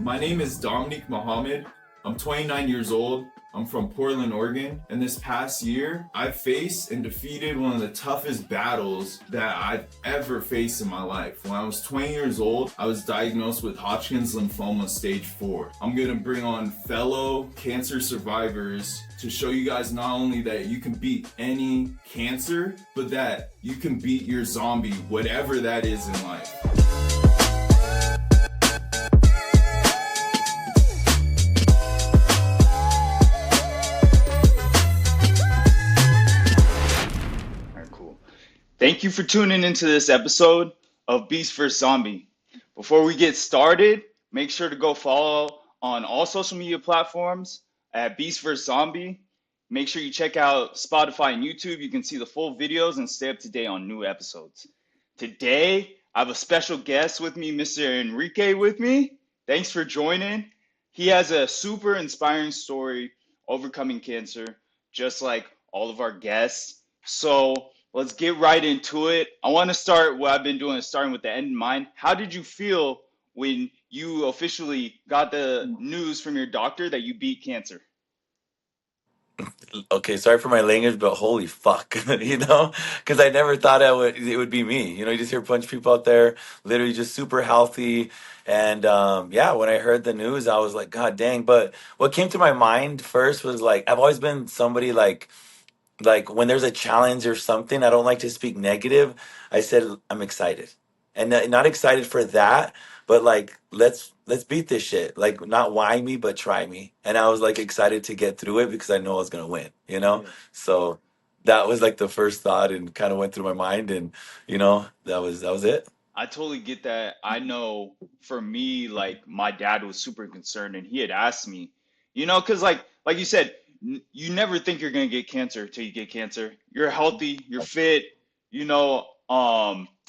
My name is Dominique Mohammed. I'm 29 years old. I'm from Portland, Oregon. And this past year, I've faced and defeated one of the toughest battles that I've ever faced in my life. When I was 20 years old, I was diagnosed with Hodgkin's lymphoma stage 4. I'm gonna bring on fellow cancer survivors to show you guys not only that you can beat any cancer, but that you can beat your zombie, whatever that is in life. Thank you for tuning into this episode of BeastvsZombie. Before we get started, make sure to go follow on all social media platforms at BeastvsZombie. Make sure you check out Spotify and YouTube. You can see the full videos and stay up to date on new episodes. Today, I have a special guest with me, Mr. Enrique with me. Thanks for joining. He has a super inspiring story overcoming cancer, just like all of our guests. So let's get right into it. I want to start what I've been doing, starting with the end in mind. How did you feel when you officially got the news from your doctor that you beat cancer? Okay, sorry for my language, but holy fuck, because I never thought it would be me. You just hear a bunch of people out there, literally just super healthy, and yeah, when I heard the news, I was like, God dang! But what came to my mind first was like, I've always been somebody like when there's a challenge or something, I don't like to speak negative. I said I'm excited, and not excited for that, but like let's beat this shit. Like not why me, but try me. And I was like excited to get through it because I know I was gonna win. Yeah. So that was like the first thought, and kind of went through my mind, and that was it. I totally get that. I know for me, like my dad was super concerned and he had asked me, because like you said, you never think you're gonna get cancer till you get cancer. You're healthy, you're fit,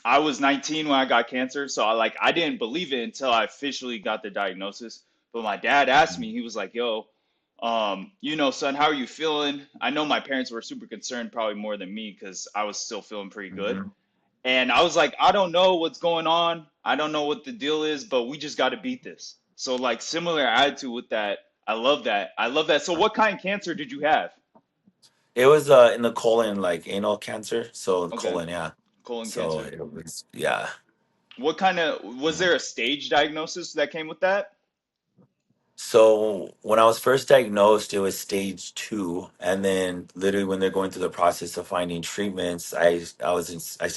I was 19 when I got cancer, so I didn't believe it until I officially got the diagnosis. But my dad asked me, he was like, "Yo, son, how are you feeling?" I know my parents were super concerned, probably more than me, because I was still feeling pretty good. Mhm. And I was like, I don't know what's going on. I don't know what the deal is, but we just got to beat this. So like similar attitude with that. I love that. I love that. So what kind of cancer did you have? It was in the colon, like anal cancer. So the Okay, colon, yeah. colon So cancer. it was, yeah. What kind of, was there a stage diagnosis that came with that? So when I was first diagnosed, it was stage 2, and then literally when they're going through the process of finding treatments, I still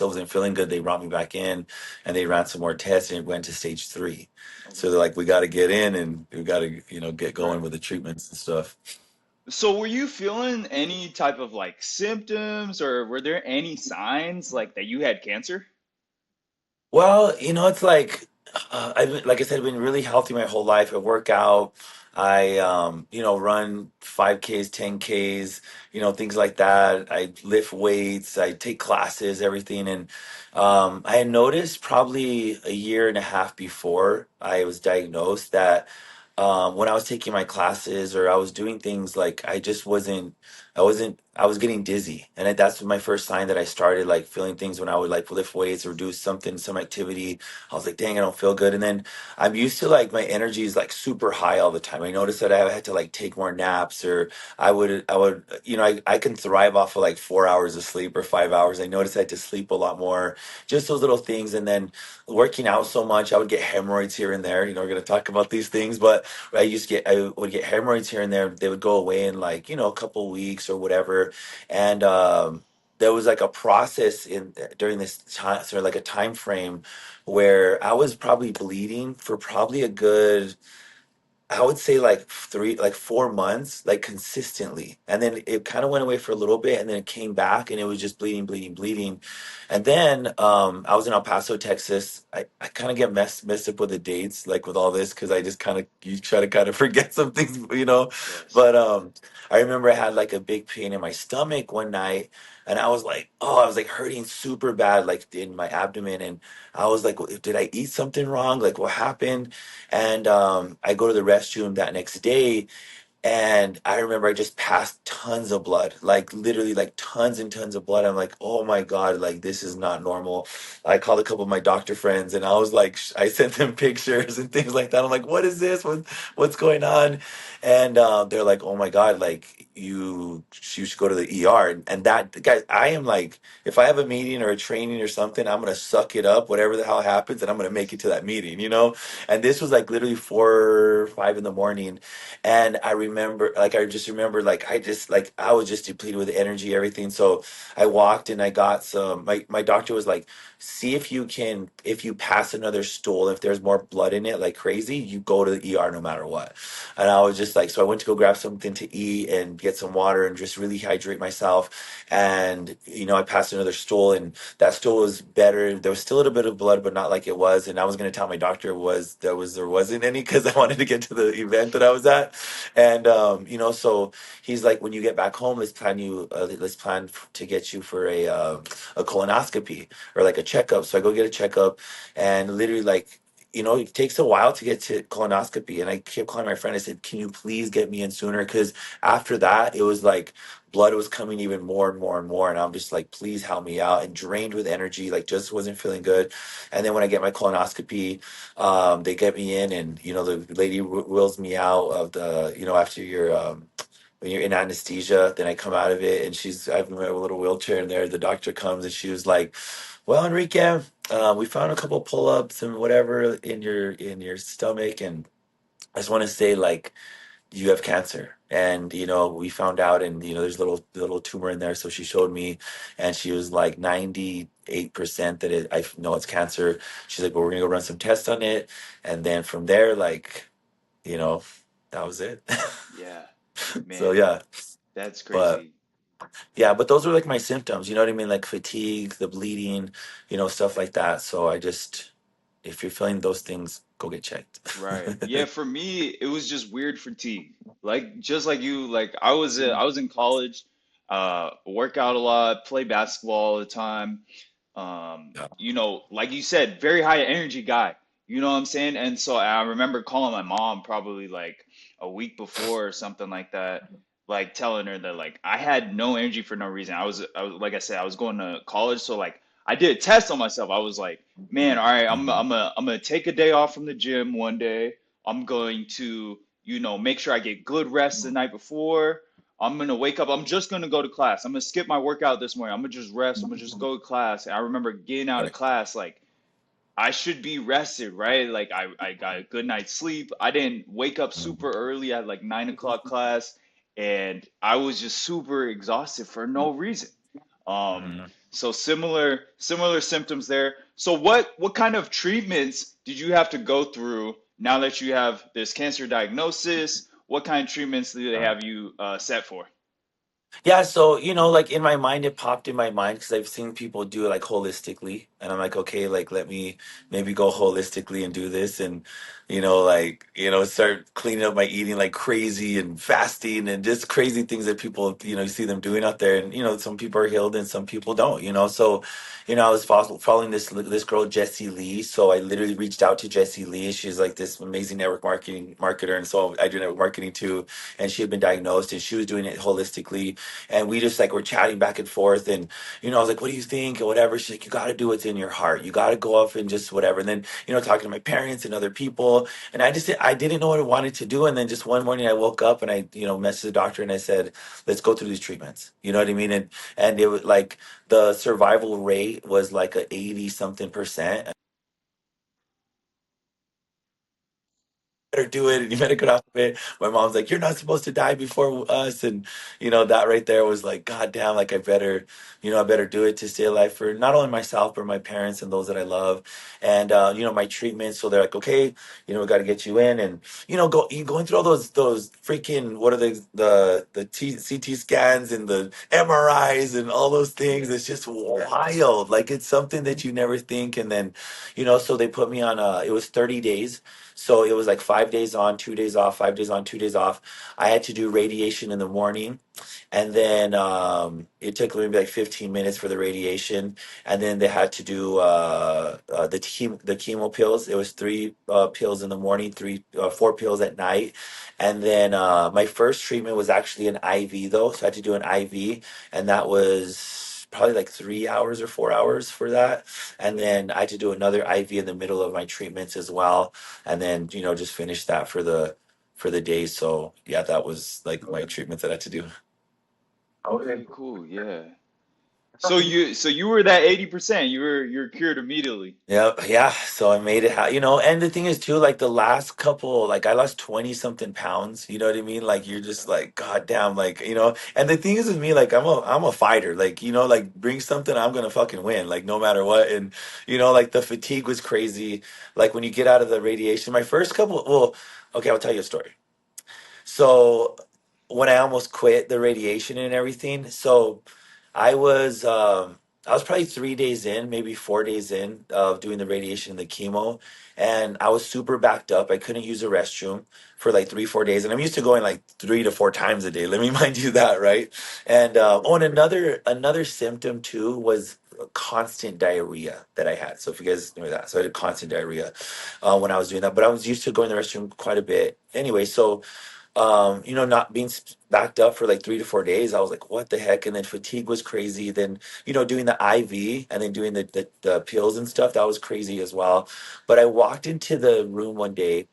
wasn't feeling good. They brought me back in, and they ran some more tests, and it went to stage 3. Okay. So they're like, we got to get in, and we got to get Right. going with the treatments and stuff. So were you feeling any type of like symptoms or were there any signs like that you had cancer? Well, it's like like I said, I've been really healthy my whole life. I work out. I run 5Ks, 10Ks, things like that. I lift weights. I take classes, everything. And I had noticed probably a year and a half before I was diagnosed that when I was taking my classes or I was doing things, like I was getting dizzy. And that's my first sign that I started like feeling things when I would like lift weights or do something, some activity. I was like, dang, I don't feel good. And then I'm used to like my energy is like super high all the time. I noticed that I had to like take more naps, or I would, I can thrive off of like 4 hours of sleep or 5 hours. I noticed I had to sleep a lot more, just those little things. And then working out so much, I would get hemorrhoids here and there. We're going to talk about these things, but I would get hemorrhoids here and there. They would go away in like, a couple weeks or whatever. And there was like a process in during this time, sort of like a time frame where I was probably bleeding for probably a good, I would say like 4 months, like consistently. And then it kind of went away for a little bit, and then it came back, and it was just bleeding, bleeding, bleeding. And then I was in El Paso, Texas. I kind of get messed up with the dates, like with all this, because I just you try to kind of forget some things. Yes. But I remember I had like a big pain in my stomach one night, and I was like, oh, I was like hurting super bad, like in my abdomen. And I was like, did I eat something wrong? Like, what happened? And I go to the restroom that next day, And I remember I just passed tons of blood, like literally like tons and tons of blood. I'm like, oh my God, like this is not normal. I called a couple of my doctor friends and I was like, I sent them pictures and things like that. I'm like, what is this? What's going on? And they're like, oh my God, like you should go to the ER. And that, guys, I am like, if I have a meeting or a training or something, I'm going to suck it up, whatever the hell happens, and I'm going to make it to that meeting, you know? And this was like literally 4 or 5 in the morning. And I remember, like, I just remember, like, I was just depleted with energy, everything. So I walked and I got some, my doctor was like, see if you can, if you pass another stool, if there's more blood in it, like crazy, you go to the ER no matter what. And I was just like, so I went to go grab something to eat and get some water and just really hydrate myself. And, I passed another stool and that stool was better. There was still a little bit of blood, but not like it was. And I was going to tell my doctor there wasn't any because I wanted to get to the event that I was at. And, so he's like, when you get back home, let's plan to get you for a colonoscopy or like a checkup. So I go get a checkup and literally like, it takes a while to get to colonoscopy. And I kept calling my friend. I said, can you please get me in sooner? Because after that, it was like blood was coming even more and more and more. And I'm just like, please help me out, and drained with energy, like just wasn't feeling good. And then when I get my colonoscopy, they get me in and, the lady wheels me out of the, after when you're in anesthesia, then I come out of it and I have a little wheelchair in there. The doctor comes and she was like, well, Enrique, we found a couple pull-ups and whatever in your stomach, and I just want to say, like, you have cancer. And we found out, and there's a little tumor in there. So she showed me, and she was like 98% that I know it's cancer. She's like, but we're gonna go run some tests on it, and then from there, like, you know that was it. Yeah, So man, yeah, that's but crazy. yeah, but those were like my symptoms. You know what I mean? Like fatigue, the bleeding, stuff like that. So I just, if you're feeling those things, go get checked. Right. Yeah, for me, it was just weird fatigue. Like just like you, like I was in college, work out a lot, play basketball all the time. Yeah. Like you said, very high energy guy. You know what I'm saying? And so I remember calling my mom probably like a week before or something like that, like telling her that like I had no energy for no reason. I was like I said, I was going to college, so like I did a test on myself. I was like, man, all right, Mhm. I'm gonna take a day off from the gym one day. I'm going to, make sure I get good rest the night before. I'm gonna wake up. I'm just gonna go to class. I'm gonna skip my workout this morning. I'm gonna just rest. I'm gonna just go to class. And I remember getting out of Right. class like I should be rested, right? Like I got a good night's sleep. I didn't wake up super Mhm. early. I had like 9 o'clock class, and I was just super exhausted for no reason. Um, Mhm. so similar symptoms there. So what kind of treatments did you have to go through now that you have this cancer diagnosis? What kind of treatments do they have you set for? Yeah, so like in my mind, it popped in my mind because I've seen people do it like holistically, and I'm like, okay, like let me maybe go holistically and do this, and like start cleaning up my eating like crazy and fasting and just crazy things that people you see them doing out there, and some people are healed and some people don't, so I was following this girl Jessie Lee, so I literally reached out to Jessie Lee. She's like this amazing network marketing marketer, and so I do network marketing too, and she had been diagnosed and she was doing it holistically, and we just like were chatting back and forth, and I was like, what do you think or whatever. She's like, you got to do what's in your heart, you got to go off and just whatever. And then talking to my parents and other people, and I didn't know what I wanted to do. And then just one morning I woke up and I messaged the doctor and I said, let's go through these treatments, you know what I mean. And it was like the survival rate was like a 80 something percent. Better do it and you better get off of it. My mom's like, you're not supposed to die before us. And, that right there was like, God damn, like I better do it to stay alive for not only myself, but my parents and those that I love. And, my treatment. So they're like, okay, we got to get you in and, going through all those freaking, what are CT scans and the MRIs and all those things. Yeah. It's just wild. Like it's something that you never think. And then, so they put me on, it was 30 days. So it was like 5 days on, 2 days off, 5 days on, 2 days off. I had to do radiation in the morning, and then it took maybe like 15 minutes for the radiation, and then they had to do the chemo pills. It was three pills in the morning, three 4 pills at night, and then my first treatment was actually an IV though, so I had to do an IV, and that was probably like 3 hours or 4 hours for that, and then I had to do another IV in the middle of my treatments as well, and then just finish that for the day. So yeah, that was like my treatment that I had to do. Okay. Okay, cool. Yeah. So you were that 80%. You're cured immediately. Yeah, yeah. So I made it, and the thing is too, like the last couple, like I lost 20 something pounds. You know what I mean? Like you're just like, God damn, like, and the thing is with me, like I'm a fighter. Like, like bring something, I'm gonna fucking win, like no matter what. And like the fatigue was crazy. Like when you get out of the radiation, my first couple, well, okay, I'll tell you a story. So when I almost quit the radiation and everything, so I was I was probably 3 days in, maybe 4 days in of doing the radiation and the chemo, and I was super backed up. I couldn't use the restroom for like 3, 4 days, and I'm used to going like 3 to 4 times a day. Let me mind you that, right? And and another symptom too was constant diarrhea that I had. So if you guys know that, so I had constant diarrhea when I was doing that, but I was used to going to the restroom quite a bit anyway. So not being backed up for like 3 to 4 days, I was like, what the heck? And then fatigue was crazy. Then, doing the IV and then doing the pills and stuff, that was crazy as well. But I walked into the room one day,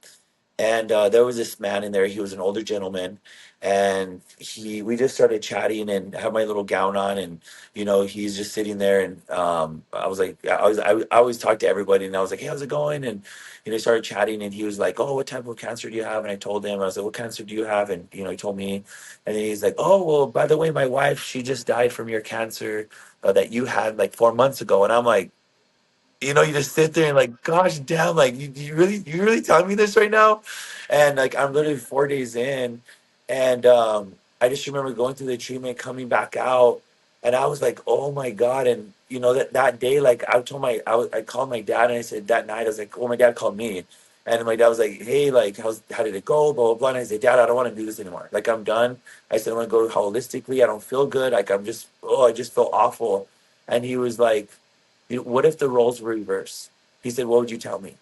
and there was this man in there. He was an older gentleman, and we just started chatting, and I had my little gown on, and he's just sitting there, and I was like, I always talk to everybody, and I was like, hey, how's it going? And he started chatting, and he was like, oh, what type of cancer do you have? And I told him, I was like, what cancer do you have? And he told me, and then he's like, oh, well, by the way, my wife, she just died from your cancer that you had like 4 months ago. And I'm like, you just sit there and like, gosh damn, like you really telling me this right now? And like I'm literally 4 days in, and I just remember going through the treatment, coming back out, and I was like, oh my God. And that day, like I called my dad, and I said that night, I was like, oh, my dad called me. And my dad was like, hey, like, how did it go? Blah, blah, blah. And I said, Dad, I don't want to do this anymore. Like, I'm done. I said, I want to go holistically. I don't feel good. Like, I just feel awful. And he was like, what if the roles were reversed? He said, what would you tell me?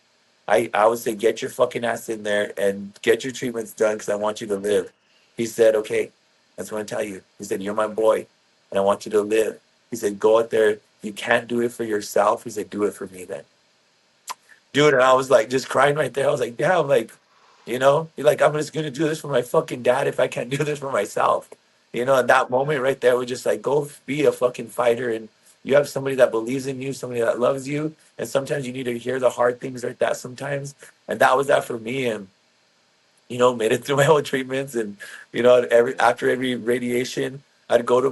I would say, get your fucking ass in there and get your treatments done because I want you to live. He said, okay, that's what I tell you. He said, you're my boy and I want you to live. He said, go out there. You can't do it for yourself. He said, do it for me then. Dude, and I was like just crying right there. I was like, damn, like, you're like, I'm just gonna do this for my fucking dad if I can't do this for myself. And that moment right there was just like, go be a fucking fighter, and you have somebody that believes in you, somebody that loves you, and sometimes you need to hear the hard things like that sometimes. And that was that for me. And made it through my whole treatments. And after every radiation, I'd go to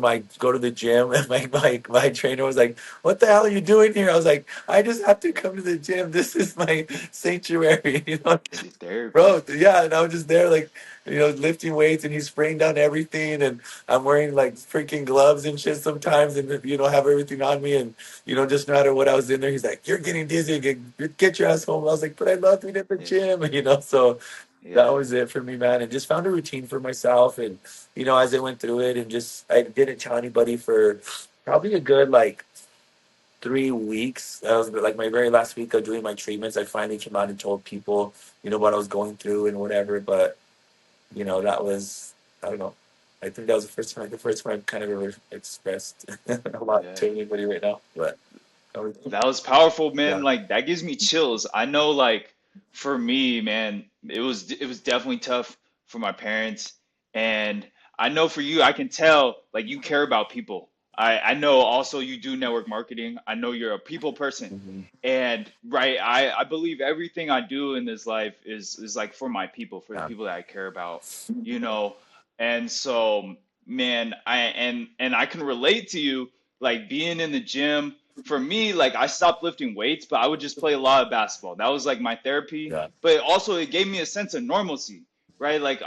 the gym, and my trainer was like, "What the hell are you doing here?" I was like, "I just have to come to the gym. This is my sanctuary." It's your therapy. Bro, yeah, and I was just there, like, lifting weights, and he's spraying down everything, and I'm wearing like freaking gloves and shit sometimes, and have everything on me, and just no matter what I was in there, he's like, "You're getting dizzy, get your ass home." I was like, "But I love being at the Yeah. gym," So that Yeah. was it for me, man, and just found a routine for myself, and as I went through it, and just I didn't tell anybody for probably a good like 3 weeks. That was like my very last week of doing my treatments. I finally came out and told people, what I was going through and whatever. But that was, I don't know. I think that was the first time I've kind of ever expressed a lot Yeah. to anybody right now. But that was, That was powerful, man. yeah. Like that gives me chills. I know, like for me, man, it was definitely tough for my parents, and I know for you, I can tell like you care about people. I know also you do network marketing. I know you're a people person, Mhm. and right, I believe everything I do in this life is like for my people, for the Yeah. people that I care about, you know. And so, man, and I can relate to you, like being in the gym for me, like I stopped lifting weights, but I would just play a lot of basketball. That was like my therapy. Yeah. But also it gave me a sense of normalcy, right? Like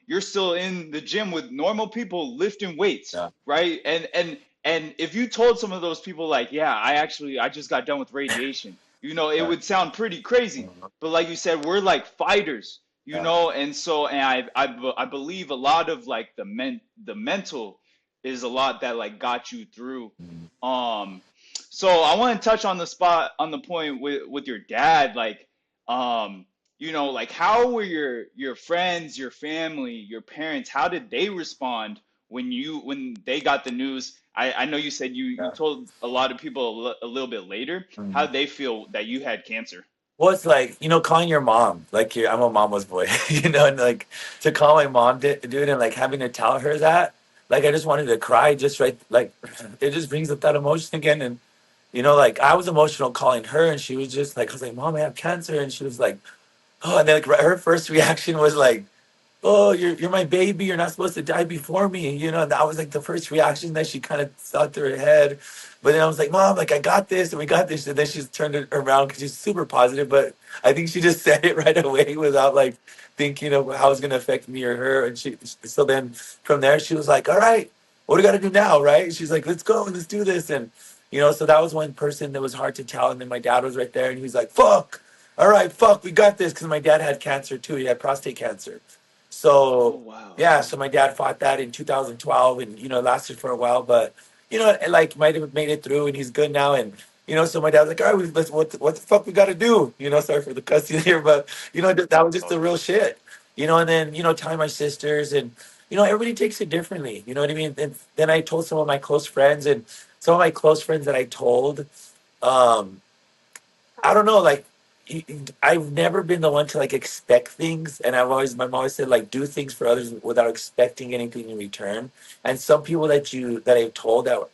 you're still in the gym with normal people lifting weights, Yeah. right? And if you told some of those people like, yeah, I just got done with radiation, it Yeah. would sound pretty crazy, but like you said, we're like fighters, Yeah. and so, and I believe a lot of like the mental is a lot that like got you through. Mm. Um, so I want to touch on the point with your dad, like, like how were your friends, your family, your parents, how did they respond when they got the news? I know you said you Yeah. told a lot of people a little bit later. How Mm. did they feel that you had cancer? Well, it's like, calling your mom, like I'm a mama's boy, and like to call my mom, dude, and like having to tell her that, like I just wanted to cry, just right, like it just brings up that emotion again, and like I was emotional calling her, and she was just like, I was like, Mom, I have cancer, and she was like, oh, and then like her first reaction was like, oh, you're my baby. You're not supposed to die before me. And that was like the first reaction that she kind of thought through her head. But then I was like, Mom, like I got this and we got this. And then she's turned it around because she's super positive. But I think she just said it right away without like thinking of how it's gonna affect me or her. And so then from there she was like, all right, what do we gotta do now? Right? She's like, let's go and let's do this. And so that was one person that was hard to tell. And then my dad was right there and he was like, fuck. All right, fuck, we got this because my dad had cancer too. He had prostate cancer. Oh, So wow. yeah, so my dad fought that in 2012, and it lasted for a while, but and like might have made it through, and he's good now, and so my dad was like, all right, what the fuck we got to do? Sorry for the cussing here, but that was just the real shit, and then telling my sisters, and everybody takes it differently, you know what I mean? And then I told some of my close friends, and some of my close friends that I told, um, I don't know, like I've never been the one to like expect things, and my mom always said like do things for others without expecting anything in return. And some people that I've told that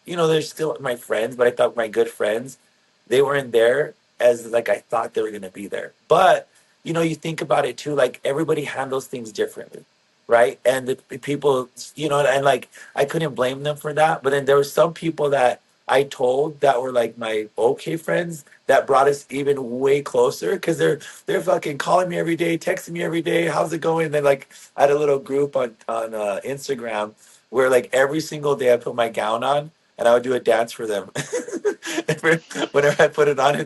they're still my friends, but I thought my good friends, they weren't there as like I thought they were gonna be there. But you think about it too, like everybody handles things differently, right? And the people, and like I couldn't blame them for that. But then there were some people that I told that were like my okay friends that brought us even way closer because they're fucking calling me every day, texting me every day. How's it going? And then like I had a little group on Instagram where like every single day I put my gown on and I would do a dance for them. Whenever I put it on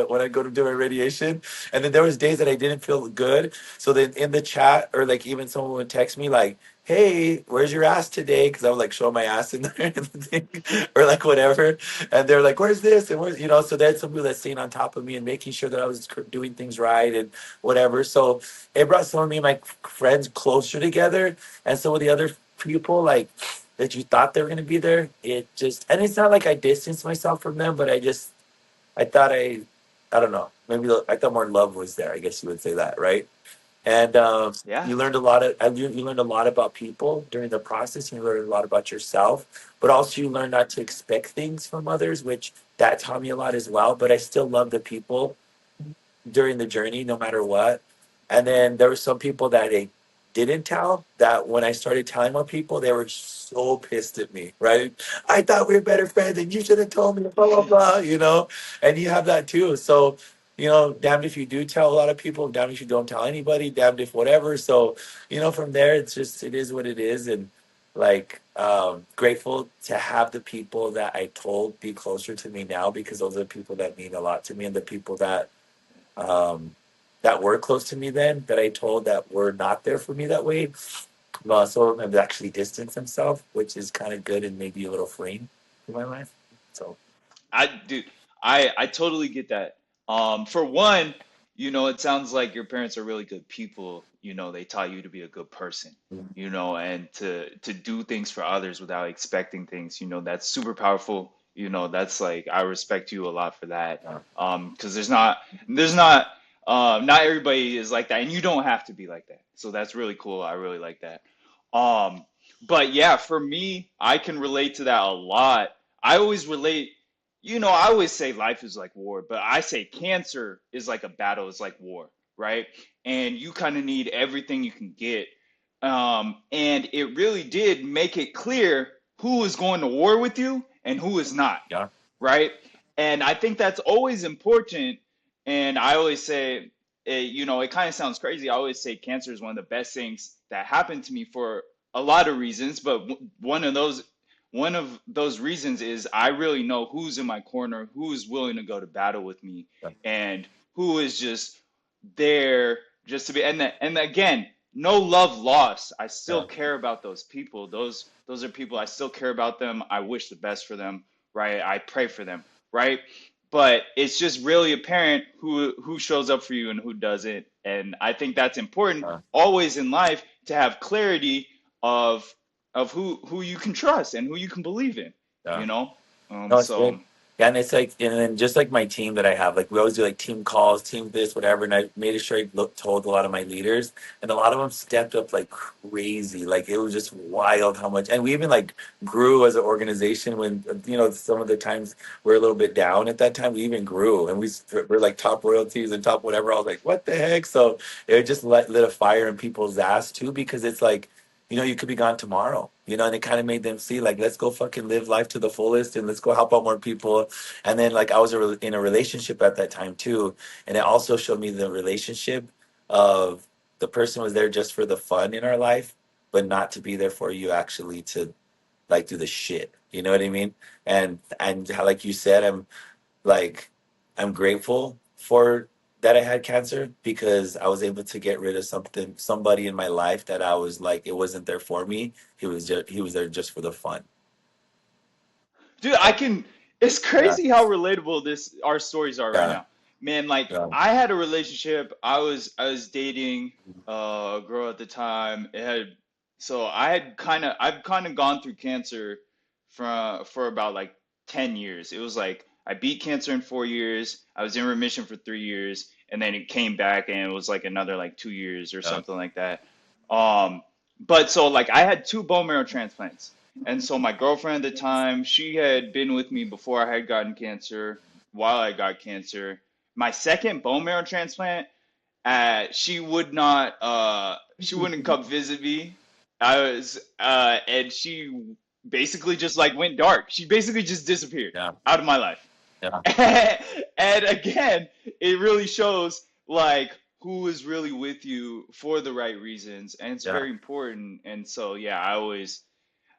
when I go to do my radiation, and then there was days that I didn't feel good. So then in the chat or like even someone would text me like, hey, where's your ass today? Because I would like show my ass in there and everything, or like whatever. And they're like, where's this? And where's, so they had some people that staying on top of me and making sure that I was doing things right and whatever. So it brought some of me and my friends closer together. And some of the other people, like, that you thought they were going to be there, and it's not like I distanced myself from them, but I thought I don't know, maybe I thought more love was there. I guess you would say that, right? And Yeah. you learned a lot you learned a lot about people during the process. And you learned a lot about yourself, but also you learned not to expect things from others, which that taught me a lot as well. But I still love the people during the journey, no matter what. And then there were some people that I didn't tell that when I started telling more people, they were so pissed at me, right? I thought we were better friends and you should have told me, blah, blah, blah, and you have that too. So, damned if you do tell a lot of people, damned if you don't tell anybody, damned if whatever. So, from there, it is what it is. And like, grateful to have the people that I told be closer to me now because those are the people that mean a lot to me and the people um, that were close to me then that I told that were not there for me that way. Some of them have actually distanced themselves, which is kind of good and maybe a little freeing in my life. So, Dude, I totally get that. For one, it sounds like your parents are really good people. They taught you to be a good person, and to do things for others without expecting things. That's super powerful. That's like I respect you a lot for that. uh, Because not everybody is like that, and you don't have to be like that. So that's really cool. I really like that. Um, but yeah, for me, I can relate to that a lot. I always relate, I always say life is like war, but I say cancer is like a battle, is like war, right? And you kind of need everything you can get. And it really did make it clear who is going to war with you and who is not, yeah. right? And I think that's always important. And I always say, it kind of sounds crazy. I always say cancer is one of the best things that happened to me for a lot of reasons, but one of those one of those reasons is I really know who's in my corner, who is willing to go to battle with me, Yeah. and who is just there just to be. And again, no love lost. I still Yeah. care about those people. Those are people I still care about them. I wish the best for them, right? I pray for them, right? But it's just really apparent who shows up for you and who doesn't. And I think that's important Yeah. always in life to have clarity of who you can trust and who you can believe in, Yeah. you know? No, it's So good. Yeah, and it's like, and then just like my team that I have, like we always do like team calls, team this, whatever. And I made sure I told a lot of my leaders, and a lot of them stepped up like crazy. Like it was just wild how much, and we even like grew as an organization when, some of the times we're a little bit down at that time. We even grew, and we're like top royalties and top whatever. I was like, what the heck? So it just lit a fire in people's ass too, because it's like, you could be gone tomorrow, and it kind of made them see like, let's go fucking live life to the fullest and let's go help out more people. And then like I was in a relationship at that time too, and it also showed me the relationship of the person was there just for the fun in our life, but not to be there for you actually to like do the shit. You know what I mean? And how, like you said, like I'm grateful for that I had cancer because I was able to get rid of somebody in my life that I was like it wasn't there for me. He was there just for the fun. dude, it's Yeah, crazy how relatable this our stories are right yeah, now. Man, like yeah, I had a relationship, I was dating a girl at the time. I've kind of gone through cancer for about like 10 years. It was like I beat cancer in 4 years. I was in remission for 3 years, and then it came back and it was like another like 2 years or yeah, something like that. Um but so like I had two bone marrow transplants. And so my girlfriend at the time, she had been with me before I had gotten cancer, while I got cancer. My second bone marrow transplant, she wouldn't come visit me. And she basically just like went dark. She basically just disappeared yeah, out of my life. yeah, And again, it really shows like who is really with you for the right reasons, and it's yeah, very important. And so yeah,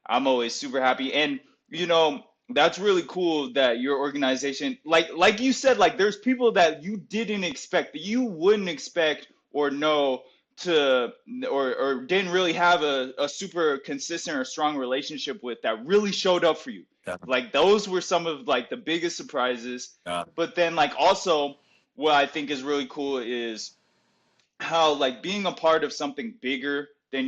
I'm always super happy. And you know, that's really cool that your organization, like you said, like there's people that you didn't expect, that you wouldn't expect or know to or didn't really have a super consistent or strong relationship with that really showed up for you. yeah, Like those were some of like the biggest surprises. yeah. But then like also what I think is really cool is how like being a part of something bigger than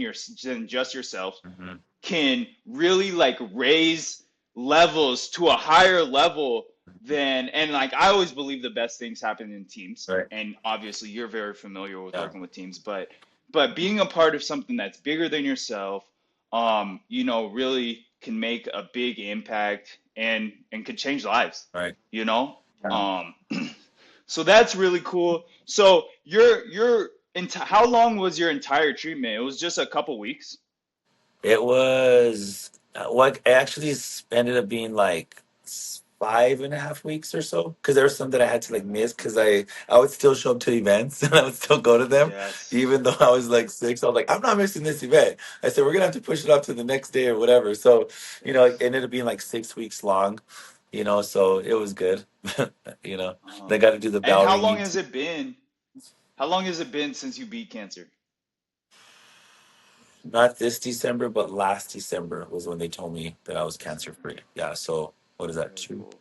just yourself Hmm. can really like raise levels to a higher level than, and like I always believe the best things happen in teams, Right. and obviously you're very familiar with Yeah. working with teams, but being a part of something that's bigger than yourself, really can make a big impact and could change lives, Right. you know. Yeah. um so that's really cool. So how long was your entire treatment? It was just a couple weeks. It was what actually ended up being like 5.5 weeks or so because there was some that I had to like miss because I would still show up to events and I would still go to them Yes. even though I was like sick. So I was like, I'm not missing this event. I said we're gonna have to push it off to the next day or whatever. So it Yes. ended up being like 6 weeks long. So it was good. you know, they Um, got to do the and bell ringing. how long has it been since you beat cancer? Not this December, but last December was when they told me that I was cancer free. Yeah. So what is that? Very cool.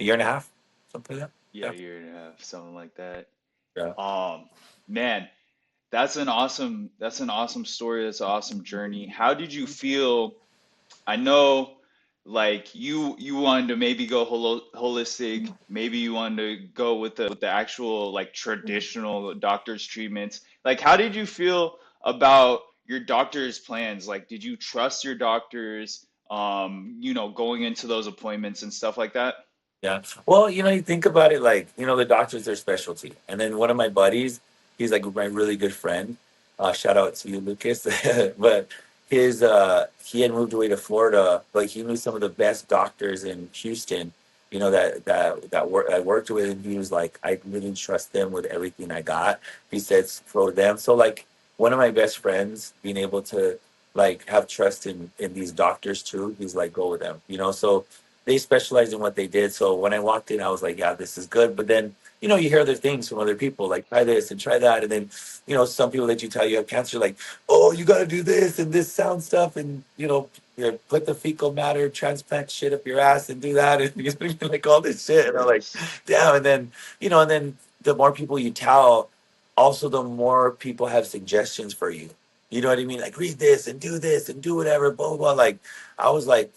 A year and a half, something like Yeah, a that. year and a half, something like that. Yeah. Yeah. Um, Man, that's an awesome story. That's an awesome journey. How did you feel? I know, like you wanted to maybe go holistic, maybe you wanted to go with the actual like traditional doctor's treatments. Like, how did you feel about your doctor's plans? Like, did you trust your doctors? Going into those appointments and stuff like that. Yeah. Well, you think about it like, the doctor's their specialty. And then one of my buddies, he's like my really good friend. Shout out to you, Lucas. But he had moved away to Florida, but he knew some of the best doctors in Houston, I worked with, and he was like, I really trust them with everything I got. He said for them. So like one of my best friends being able to like have trust in these doctors too. He's like, go with them, you know. So they specialized in what they did. So when I walked in, I was like, yeah, this is good. But then, you know, you hear other things from other people, like try this and try that, and then, you know, some people that you tell you have cancer, like, oh, you got to do this and this sound stuff, and put the fecal matter transplant shit up your ass and do that, and like all this shit. And I'm like, Yes. damn. And then, and then the more people you tell, also the more people have suggestions for you. You know what I mean? Like read this and do whatever, blah blah blah. Like I was like,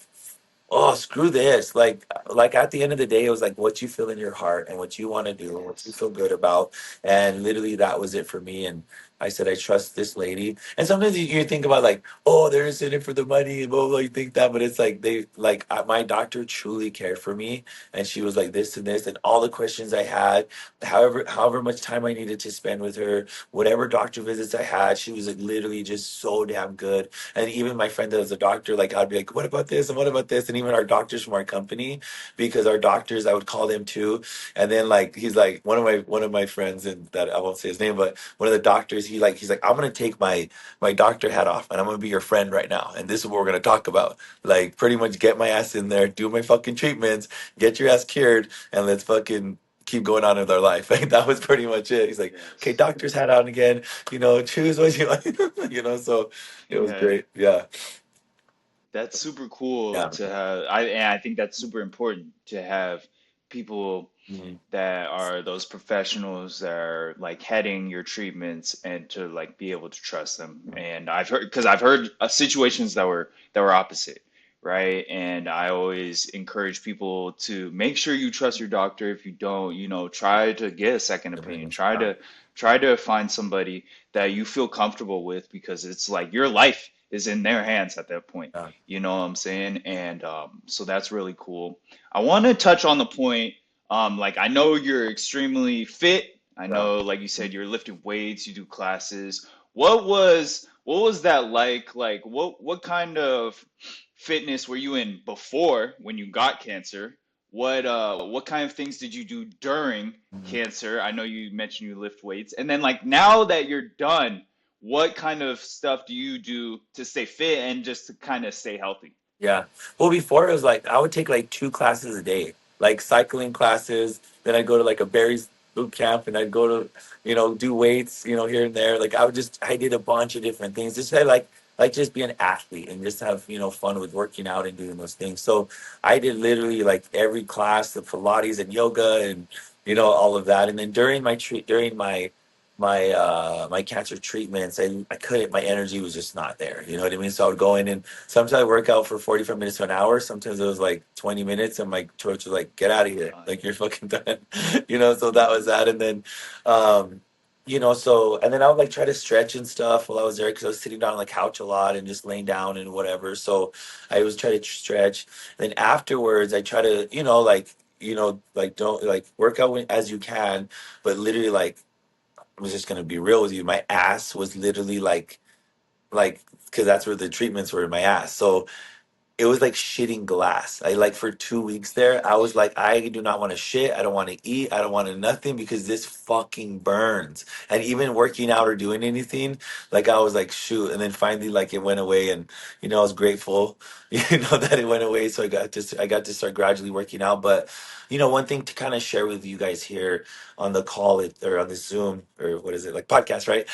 oh, screw this. Like at the end of the day, it was like what you feel in your heart and what you want to do and what you Yes. feel good about. And literally that was it for me. And I said, I trust this lady. And sometimes you think about like, oh, they're just in it for the money and blah, blah, blah. You think that, but it's like my doctor truly cared for me. And she was like this and this and all the questions I had, however much time I needed to spend with her, whatever doctor visits I had, she was like literally just so damn good. And even my friend that was a doctor, like I'd be like, what about this and what about this? And even our doctors from our company, because our doctors, I would call them too. And then like he's like one of my friends, and that I won't say his name, but one of the doctors, he's like, I'm gonna take my doctor hat off and I'm gonna be your friend right now. And this is what we're gonna talk about. Like pretty much get my ass in there, do my fucking treatments, get your ass cured, and let's fucking keep going on with our life. Like that was pretty much it. He's like, okay, Yes. doctor's hat on again, choose what you like, so it was Yeah. great. Yeah. That's super cool Yeah. to have. I think that's super important to have people Mhm. that are those professionals that are like heading your treatments and to like be able to trust them. And I've heard situations that were opposite, right? And I always encourage people to make sure you trust your doctor. If you don't, try to get a second opinion. Try Yeah. to try to find somebody that you feel comfortable with because it's like your life is in their hands at that point. Yeah. You know what I'm saying? And so that's really cool. I want to touch on the point like I know you're extremely fit. I Yeah. know, like you said, you're lifting weights, you do classes. What was that like? Like what kind of fitness were you in before when you got cancer? What kind of things did you do during Mhm. cancer? I know you mentioned you lift weights. And then like now that you're done, what kind of stuff do you do to stay fit and just to kind of stay healthy? Yeah. Well, before it was like I would take like two classes a day, like cycling classes. Then I'd go to like a Barry's boot camp, and I'd go to, do weights, here and there. Like I did a bunch of different things. Just like just be an athlete and just have fun with working out and doing those things. So I did literally like every class, the Pilates and yoga and all of that. And then during my cancer treatments, I couldn't. My energy was just not there. You know what I mean? So I would go in and sometimes I work out for 45 minutes to an hour. Sometimes it was like 20 minutes, and my coach was like, get out of here. Like, you're fucking done. So that was that. And then, and then I would like try to stretch and stuff while I was there because I was sitting down on the couch a lot and just laying down and whatever. So I was trying to stretch. Then afterwards, I try to, like don't like work out as you can, but literally, like, I was just gonna be real with you. My ass was literally like because that's where the treatments were in my ass. So it was like shitting glass. I like for 2 weeks there, I was like, I do not want to shit. I don't want to eat. I don't want to nothing because this fucking burns. And even working out or doing anything, like I was like, shoot. And then finally, like it went away, and I was grateful, that it went away. So I got to start gradually working out. But one thing to kind of share with you guys here on the call or on the Zoom or what is it like podcast, right?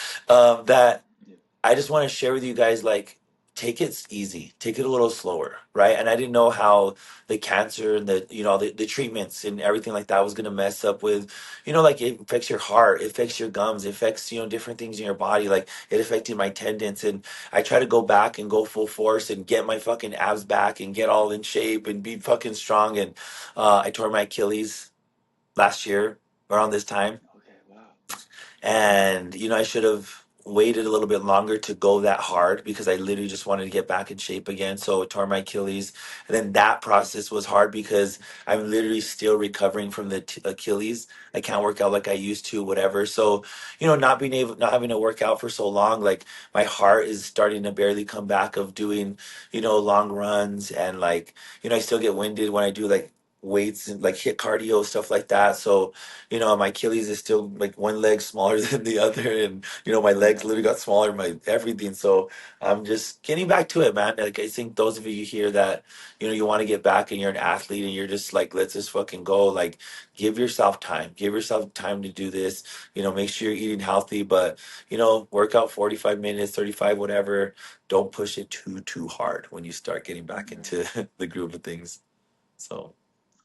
That Yeah. I just want to share with you guys, like, take it easy, take it a little slower, right? And I didn't know how the cancer and the treatments and everything like that was going to mess up with, like it affects your heart, it affects your gums, it affects, different things in your body. Like it affected my tendons. And I try to go back and go full force and get my fucking abs back and get all in shape and be fucking strong. And I tore my Achilles last year around this time, Okay, wow. and I should have waited a little bit longer to go that hard because I literally just wanted to get back in shape again. So I tore my Achilles, and then that process was hard because I'm literally still recovering from the Achilles. I can't work out like I used to, whatever. So not having to work out for so long, like my heart is starting to barely come back of doing long runs, and like I still get winded when I do like weights and like hit cardio stuff like that. So, my Achilles is still like one leg smaller than the other, and my legs Yeah. literally got smaller, my everything. So I'm just getting back to it, man. Like I think those of you here that you want to get back and you're an athlete and you're just like, let's just fucking go. Like, give yourself time. Give yourself time to do this. Make sure you're eating healthy, but work out 45 minutes, 35, whatever. Don't push it too hard when you start getting back Yeah. into the groove of things. So,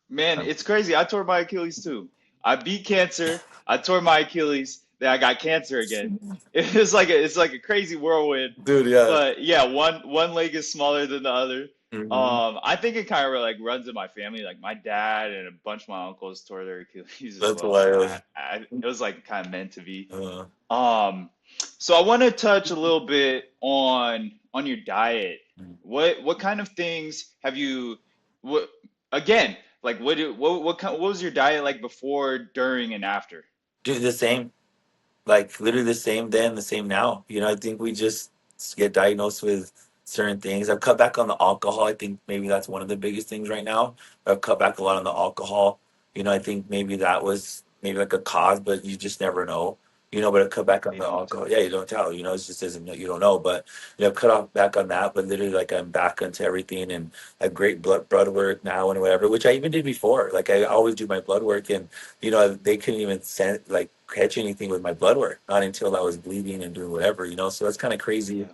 Man, um, it's crazy. I tore my Achilles too. I beat cancer. I tore my Achilles. Then I got cancer again. It's like a crazy whirlwind. dude, yeah. But yeah, one leg is smaller than the other. Hmm. I think it kind of like runs in my family. Like my dad and a bunch of my uncles tore their Achilles as That's well. So wild. it was like kind of meant to be. Uh, Um, so I want to touch a little bit on your diet. What kind of things have you what again, like what was your diet like before, during, and after? dude, the same. Like literally the same then, the same now. I think we just get diagnosed with certain things. I've cut back on the alcohol. I think maybe that's one of the biggest things right now. I've cut back a lot on the alcohol. I think maybe that was maybe like a cause, but you just never know. But I cut back on You the don't alcohol. tell. Yeah, you don't tell. It just doesn't. You don't know. But I've cut off back on that. But literally, like I'm back onto everything, and I have great blood work now and whatever, which I even did before. Like I always do my blood work, and they couldn't even send like catch anything with my blood work, not until I was bleeding and doing whatever. So that's kind of crazy. Yeah.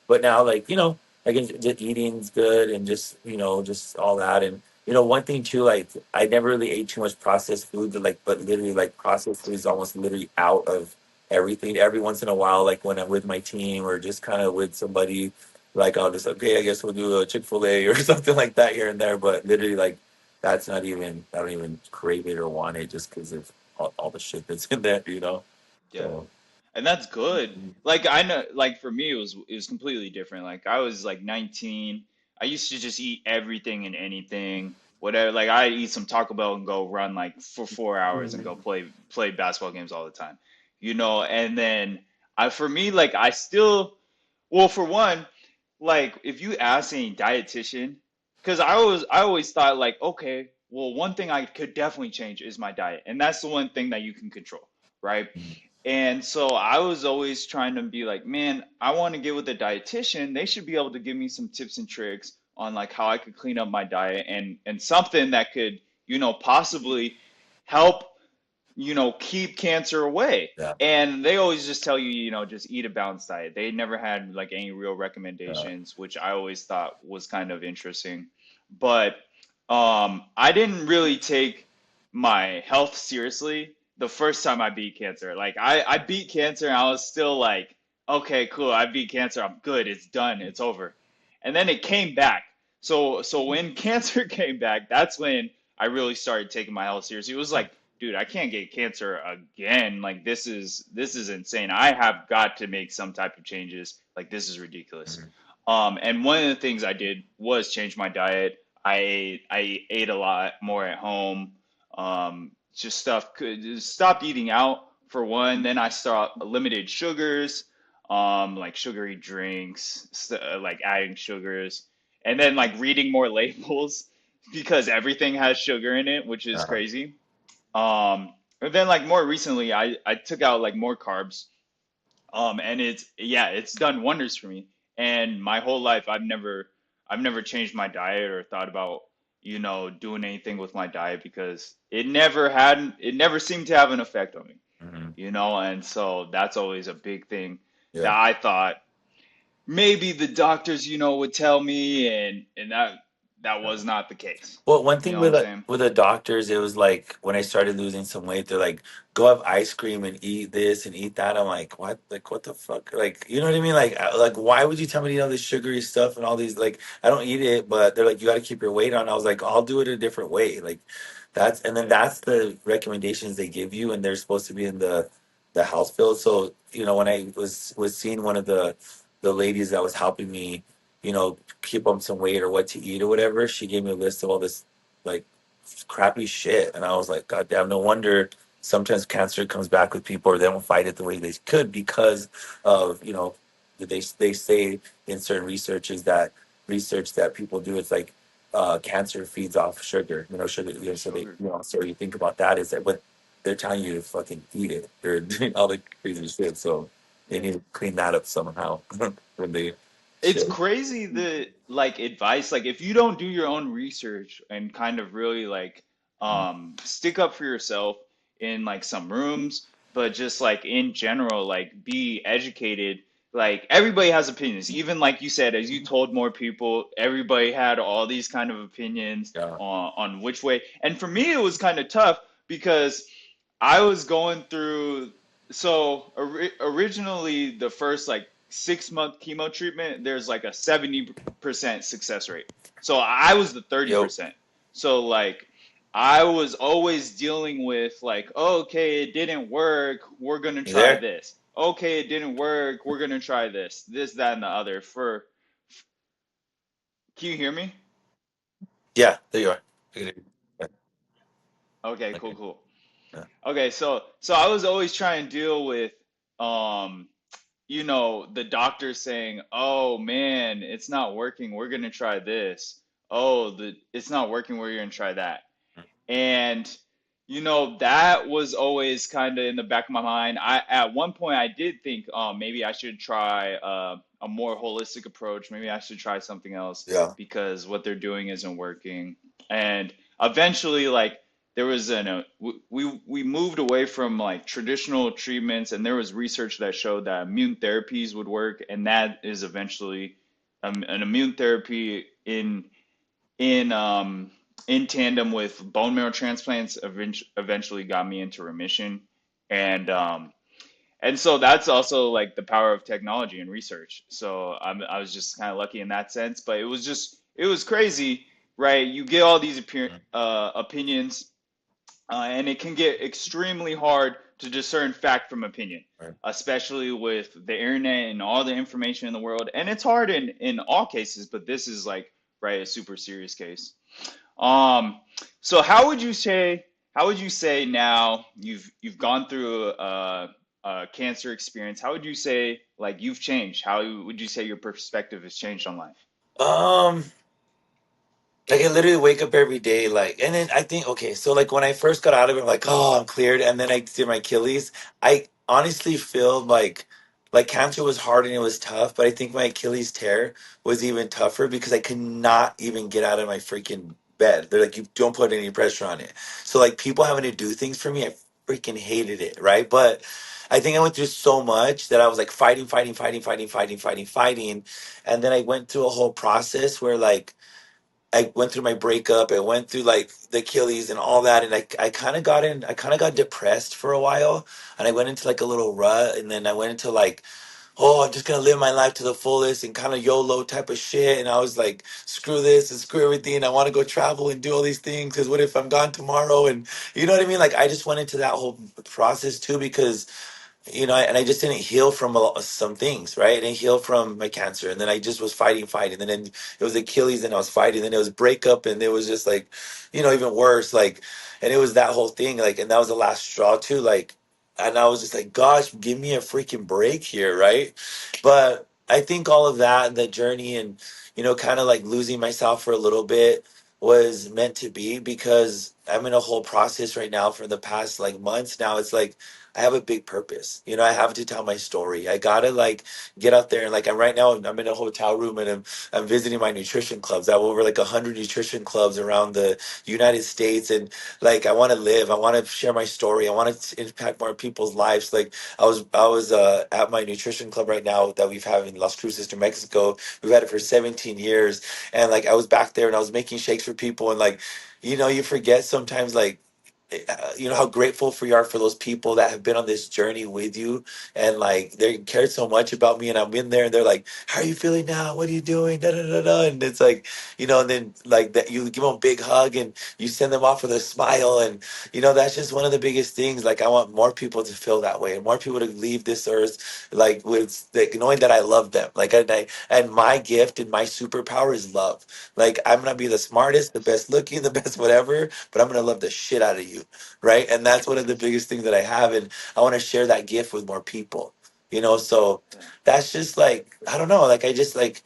But now, like, I can just eating's good and just all that. And, one thing too, like, I never really ate too much processed food, but literally, like, processed food is almost literally out of everything. Every once in a while, like, when I'm with my team or just kind of with somebody, like, I'll just, okay, I guess we'll do a Chick-fil-A or something like that here and there. But literally, like, that's not even, I don't even crave it or want it just because of all the shit that's in there. Yeah. So, And that's good. Like I know, like for me, it was completely different. Like I was like 19. I used to just eat everything and anything, whatever. Like I eat some Taco Bell and go run like for 4 hours and go play basketball games all the time, And then for me, like I still, well, for one, like if you ask any dietitian, because I always thought like, okay, well, one thing I could definitely change is my diet, and that's the one thing that you can control, right? And so I was always trying to be like, man, I want to get with a dietitian. They should be able to give me some tips and tricks on like how I could clean up my diet and something that could, possibly help, keep cancer away. yeah. And they always just tell you, just eat a balanced diet. They never had like any real Uh, recommendations, which I always thought was kind of interesting. But I didn't really take my health seriously the first time I beat cancer. Like I beat cancer and I was still like, okay, cool, I beat cancer. I'm good. It's done. It's over. And then it came back. So when cancer came back, that's when I really started taking my health seriously. It was like, dude, I can't get cancer again. Like this is insane. I have got to make some type of changes. Like this is ridiculous. mhm, And one of the things I did was change my diet. I ate a lot more at home. Just stopped eating out for one. Then I stopped limited sugars, like sugary drinks, like adding sugars, and then like reading more labels because everything has sugar in it, which is uh, crazy. And then like more recently, I took out like more carbs. And it's done wonders for me. And my whole life, I've never changed my diet or thought about, doing anything with my diet because it never seemed to have an effect on me, mhm. And so that's always a big thing that Yeah. I thought maybe the doctors, would tell me, and that was not the case. Well, one You thing know what with I'm saying? the doctors, it was like when I started losing some weight, they're like, "Go have ice cream and eat this and eat that." I'm like, "What? Like, what the fuck? Like, you know what I mean? Like, why would you tell me to eat all this sugary stuff and all these like, I don't eat it, but they're like, you got to keep your weight on." I was like, "I'll do it a different way." Like, and then Yeah. that's the recommendations they give you, and they're supposed to be in the health field. So when I was seeing one of the ladies that was helping me, keep on some weight or what to eat or whatever, she gave me a list of all this like crappy shit. And I was like, God damn, no wonder sometimes cancer comes back with people or they don't fight it the way they could because of, they say in certain research that people do, it's like cancer feeds off sugar. You know, sugar. You know, so they, Sugar. you know, so you think about that is that what they're telling you to fucking eat it. They're doing all the crazy shit. So they Yeah. need to clean that up somehow when they It's shit. crazy the like advice, like if you don't do your own research and kind of really like Mm. stick up for yourself in like some rooms, but just like in general, like be educated. Like everybody has opinions. Even like you said, as you told more people, everybody had all these kind of opinions Yeah. on which way. And for me, it was kind of tough because I was going through, so originally the first like 6 month chemo treatment, there's like a 70% success rate. So I was the Yo, 30%. So like I was always dealing with like, oh, okay, it didn't work. We're gonna you try there? this. Okay, it didn't work. We're gonna try this, that, and the other. Can you hear me? Yeah, there you are. I can hear you. Yeah, Okay, cool, okay. cool. Yeah. Okay, so I was always trying to deal with um the doctor saying, "Oh man, it's not working. We're gonna try this. Oh, it's not working. We're gonna try that." And that was always kind of in the back of my mind. I At one point I did think, maybe I should try a more holistic approach. Maybe I should try something else Yeah. because what they're doing isn't working. And eventually, like there was we moved away from like traditional treatments, and there was research that showed that immune therapies would work, and that is eventually an immune therapy in in tandem with bone marrow transplants eventually got me into remission. And um and so that's also like the power of technology and research. So I was just kind of lucky in that sense, but it was crazy, right? You get all these Mm. opinions, and it can get extremely hard to discern fact from opinion, Right. especially with the internet and all the information in the world. And it's hard in all cases, but this is like, right, a super serious case. Um, so how would you say now you've gone through a cancer experience? How would you say like you've changed? How would you say your perspective has changed on life? Um, like I literally wake up every day, like, and then I think, okay, so like when I first got out of it, I'm like, oh, I'm cleared, and then I did my Achilles. I honestly feel like cancer was hard and it was tough, but I think my Achilles tear was even tougher because I could not even get out of my freaking bed. They're like, you don't put any pressure on it. So like people having to do things for me, I freaking hated it, right? But I think I went through so much that I was like fighting, and then I went through a whole process where like I went through my breakup. I went through like the Achilles and all that, and I I kind of got depressed for a while, and I went into like a little rut, and then I went into like, oh, I'm just gonna live my life to the fullest and kind of YOLO type of shit, and I was like, screw this and screw everything. I want to go travel and do all these things because what if I'm gone tomorrow? And you know what I mean? Like I just went into that whole process too because and I just didn't heal from some things, right? I didn't heal from my cancer, and then I just was fighting, and then it was Achilles, and I was fighting, and then it was breakup, and it was just like, even worse, like, and it was that whole thing, like, and that was the last straw too, like, and I was just like, gosh, give me a freaking break here, right? But I think all of that and the journey, and kind of like losing myself for a little bit was meant to be because I'm in a whole process right now for the past like months now. It's like I have a big purpose. I have to tell my story. I gotta like get out there and like I'm right now. I'm in a hotel room and I'm visiting my nutrition clubs. I have over like 100 nutrition clubs around the United States, and like I want to live. I want to share my story. I want to impact more people's lives. Like I was at my nutrition club right now that we've had in Las Cruces, New Mexico. We've had it for 17 years, and like I was back there and I was making shakes for people, and like you forget sometimes like how grateful for you are for those people that have been on this journey with you, and like they cared so much about me, and I'm in there and they're like, how are you feeling now, what are you doing, da, da, da, da. And it's like, and then like that you give them a big hug and you send them off with a smile, and that's just one of the biggest things. Like I want more people to feel that way and more people to leave this earth like with like knowing that I love them, like and my gift and my superpower is love. Like I'm gonna be the smartest, the best looking, the best whatever, but I'm gonna love the shit out of you, right? And that's one of the biggest things that I have, and I want to share that gift with more people. So Yeah. that's just like I don't know, like I just like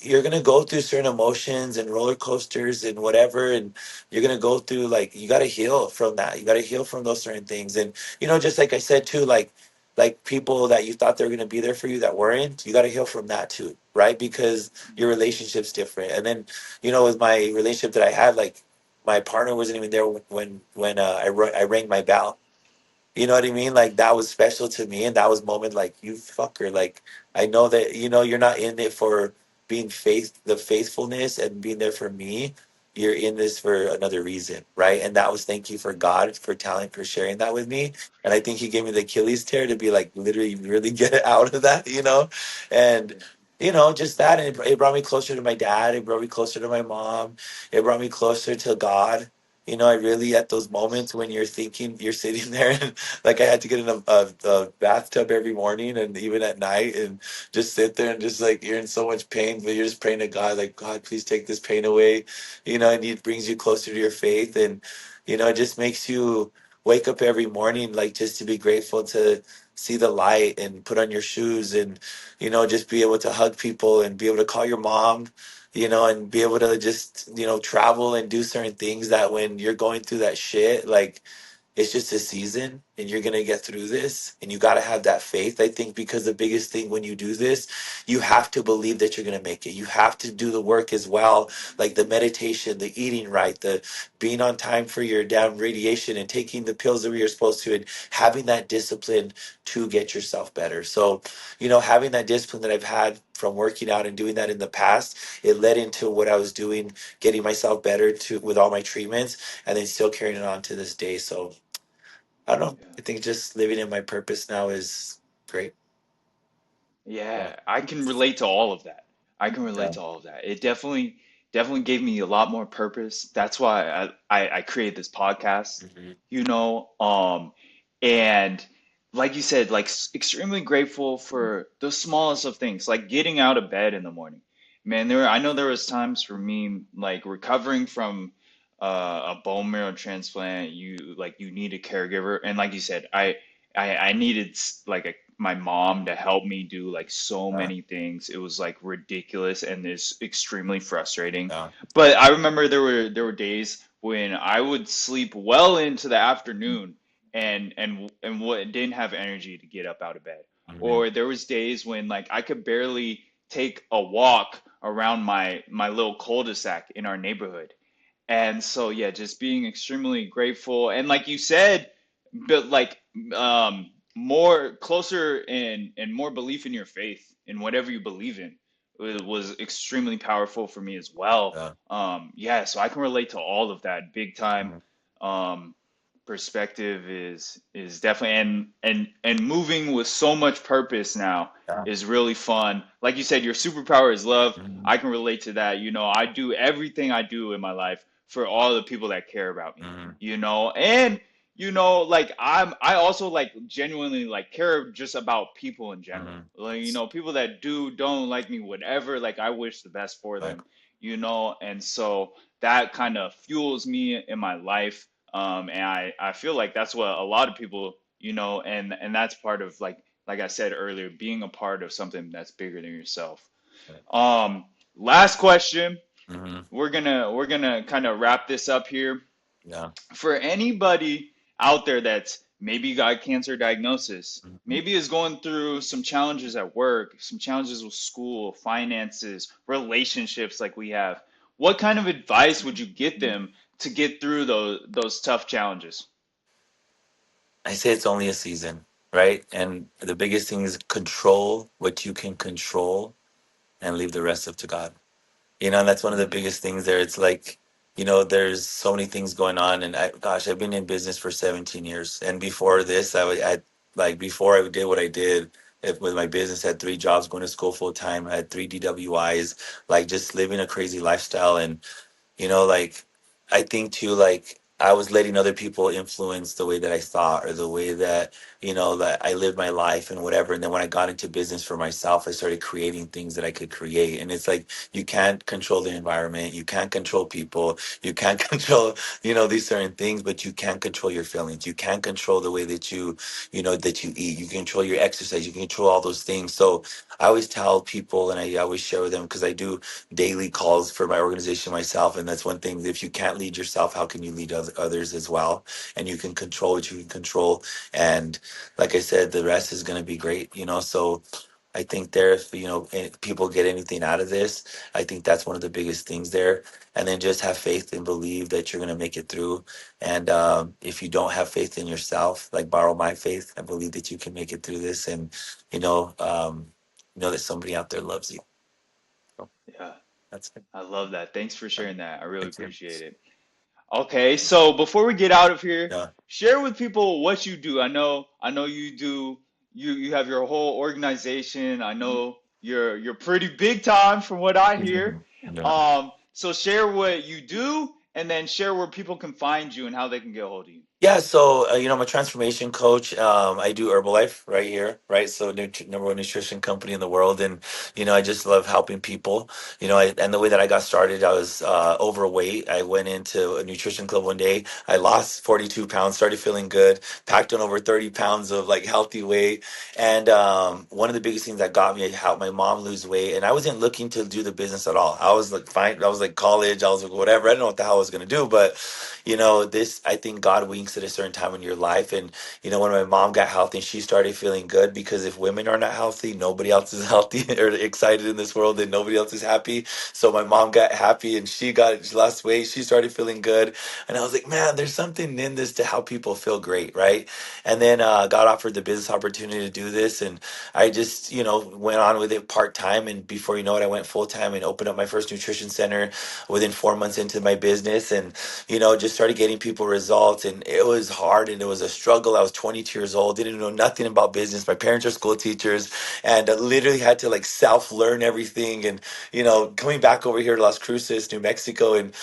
you're gonna go through certain emotions and roller coasters and whatever, and you're gonna go through, like, you gotta heal from that. You gotta heal from those certain things. And just like I said too, like people that you thought they were gonna be there for you that weren't, you gotta heal from that too, right? Because your relationship's different. And then, with my relationship that I had, like, my partner wasn't even there when I rang my bell. You know what I mean? Like, that was special to me, and that was moment, like, you fucker. Like, I know that you're not in it for being the faithfulness and being there for me. You're in this for another reason, right? And that was, thank you for God for telling, for sharing that with me. And I think He gave me the Achilles tear to be like, literally really get it out of that. And Yeah. just that, and it brought me closer to my dad. It brought me closer to my mom. It brought me closer to God. I really, at those moments when you're thinking, you're sitting there, and like, I had to get in a bathtub every morning and even at night, and just sit there and just, like, you're in so much pain, but you're just praying to God, like, God, please take this pain away. And it brings you closer to your faith. And, it just makes you wake up every morning, like, just to be grateful to see the light and put on your shoes, and, just be able to hug people and be able to call your mom, and be able to just, travel and do certain things that when you're going through that shit, like, it's just a season and you're going to get through this, and you got to have that faith, I think, because the biggest thing when you do this, you have to believe that you're going to make it. You have to do the work as well, like the meditation, the eating right, the being on time for your damn radiation and taking the pills that you're supposed to, and having that discipline to get yourself better. So, having that discipline that I've had from working out and doing that in the past, it led into what I was doing, getting myself better to with all my treatments, and then still carrying it on to this day. So I don't know. Yeah. I think just living in my purpose now is great. Yeah. Yeah, I can relate to all of that. I can relate Yeah. to all of that. It definitely gave me a lot more purpose. That's why I created this podcast, Hmm. you know. And like you said, like extremely grateful for the smallest of things, like getting out of bed in the morning. Man, I know there was times for me like recovering from a bone marrow transplant. You need a caregiver, and like you said, I needed like my mom to help me do like so Yeah. many things. It was like ridiculous and it's extremely frustrating. Yeah. But I remember there were days when I would sleep well into the afternoon and what didn't have energy to get up out of bed. Hmm. Or there was days when like I could barely take a walk around my little cul-de-sac in our neighborhood. And so yeah, just being extremely grateful and like you said, but like more closer and more belief in your faith in whatever you believe in was extremely powerful for me as well. Yeah. Yeah, so I can relate to all of that big time. Mhm. Um, perspective is definitely and moving with so much purpose now Yeah. is really fun. Like you said, your superpower is love. Hmm. I can relate to that. I do everything I do in my life for all the people that care about me. Hmm. And like I also like genuinely like care just about people in general. Hmm. Like, people that don't like me, whatever, like I wish the best for Right. them, and so that kind of fuels me in my life. And I feel like that's what a lot of people, and that's part of like I said earlier, being a part of something that's bigger than yourself. Right. Um, Last question. Hmm. We're gonna kind of wrap this up here. Yeah. For anybody out there that's maybe got a cancer diagnosis, Hmm. maybe is going through some challenges at work, some challenges with school, finances, relationships like we have, what kind of advice would you get them to get through those tough challenges? I say it's only a season, right? And the biggest thing is control what you can control and leave the rest up to God. And that's one of the biggest things there. It's like, there's so many things going on. And gosh, I've been in business for 17 years. And before this, like, before I did what I did with my business, I had 3 jobs, going to school full time. I had 3 DWIs, like, just living a crazy lifestyle. And, like, I think too, like, I was letting other people influence the way that I thought or the way that, that I lived my life and whatever. And then when I got into business for myself, I started creating things that I could create. And it's like, you can't control the environment. You can't control people. You can't control, these certain things, but you can control your feelings. You can control the way that that you eat. You can control your exercise. You can control all those things. So I always tell people, and I always share with them, because I do daily calls for my organization myself, and that's one thing. If you can't lead yourself, how can you lead others as well? And you can control what you can control, and like I said, the rest is going to be great. So I think there, if people get anything out of this, I think that's one of the biggest things there. And then just have faith and believe that you're going to make it through. And if you don't have faith in yourself, like, borrow my faith. I believe that you can make it through this, and know that somebody out there loves you. So Yeah, that's it. I love that. Thanks for sharing that. I really Thank you. appreciate it. Okay, so before we get out of here, Yeah. share with people what you do. I know you do you have your whole organization. I know you're pretty big time from what I hear. Yeah. So share what you do and then share where people can find you and how they can get a hold of you. Yeah, so I'm a transformation coach. I do Herbalife right here, right? So number one nutrition company in the world, and I just love helping people. And the way that I got started, I was overweight. I went into a nutrition club one day. I lost 42 pounds, started feeling good, packed on over 30 pounds of like healthy weight. And one of the biggest things that got me, I helped my mom lose weight, and I wasn't looking to do the business at all. I was like fine. I was like college. I was like whatever. I didn't know what the hell I was gonna do, but this, I think God winks at a certain time in your life. And when my mom got healthy, she started feeling good, because if women are not healthy, nobody else is healthy or excited in this world, and nobody else is happy. So my mom got happy, and she lost weight, she started feeling good. And I was like, man, there's something in this to help people feel great, right? And then got offered the business opportunity to do this, and I just went on with it part-time, and before you know it, I went full-time and opened up my first nutrition center within 4 months into my business. And just started getting people results, and it was hard and it was a struggle. I was 22 years old, didn't know nothing about business. My parents are school teachers, and literally had to like self-learn everything. And coming back over here to Las Cruces, New Mexico, and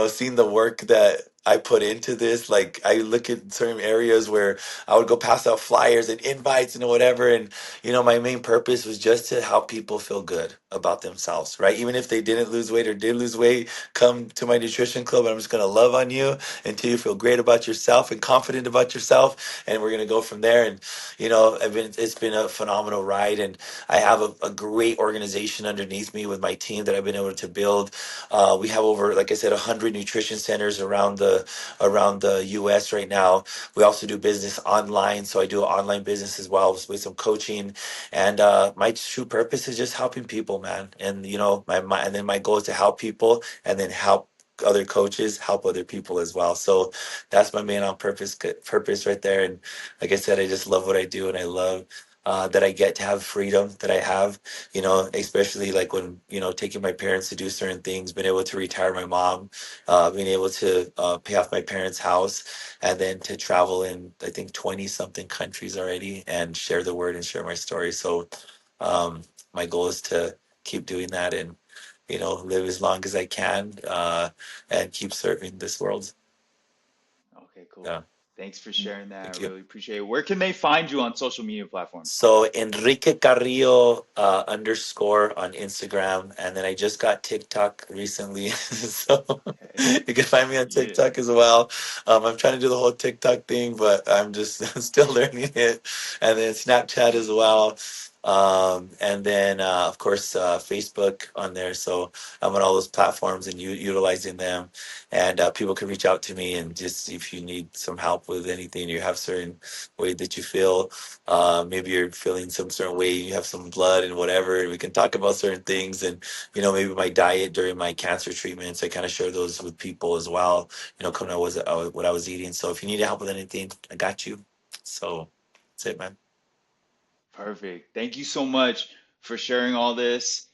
seeing the work that I put into this, like, I look at certain areas where I would go pass out flyers and invites and whatever. And my main purpose was just to help people feel good about themselves, right? Even if they didn't lose weight or did lose weight, come to my nutrition club, and I'm just going to love on you until you feel great about yourself and confident about yourself. And we're going to go from there. And, it's been a phenomenal ride. And I have a great organization underneath me with my team that I've been able to build. We have over, like I said, 100 nutrition centers around the US right now. We also do business online. So I do an online business as well with some coaching. And my true purpose is just helping people, man. And, and then my goal is to help people, and then help other coaches help other people as well. So that's my main on purpose right there. And like I said, I just love what I do, and I love that I get to have freedom that I have, especially like when, taking my parents to do certain things, being able to retire my mom, being able to pay off my parents' house, and then to travel in, I think, 20 something countries already, and share the word and share my story. So my goal is to keep doing that, and live as long as I can, and keep serving this world. Okay, cool. Yeah. Thanks for sharing that. I Thank you. really appreciate it. Where can they find you on social media platforms? So Enrique Carrillo underscore on Instagram, and then I just got TikTok recently, so Okay. you can find me on Yeah. TikTok as well. I'm trying to do the whole TikTok thing, but I'm just still learning it, and then Snapchat as well. And then of course Facebook on there. So I'm on all those platforms and utilizing them, and people can reach out to me, and just if you need some help with anything, you have certain way that you feel, maybe you're feeling some certain way, you have some blood and whatever, and we can talk about certain things. And maybe my diet during my cancer treatments, I kind of share those with people as well, coming out what I was eating. So if you need help with anything, I got you. So that's it, man. Perfect. Thank you so much for sharing all this.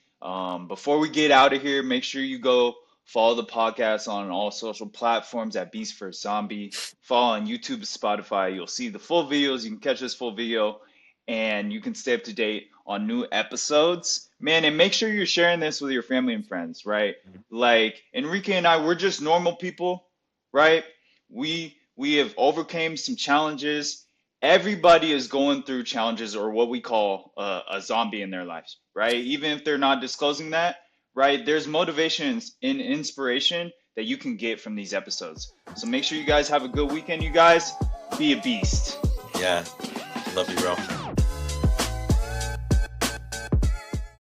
Before we get out of here, make sure you go follow the podcast on all social platforms at Beast for Zombie. Follow on YouTube, Spotify. You'll see the full videos. You can catch this full video, and you can stay up to date on new episodes. Man, and make sure you're sharing this with your family and friends, right? Like Enrique and I, we're just normal people, right? we have overcame some challenges. Everybody is going through challenges or what we call a zombie in their lives, right? Even if they're not disclosing that, right? There's motivations and inspiration that you can get from these episodes. So make sure you guys have a good weekend. You guys be a beast. Yeah. Love you, bro.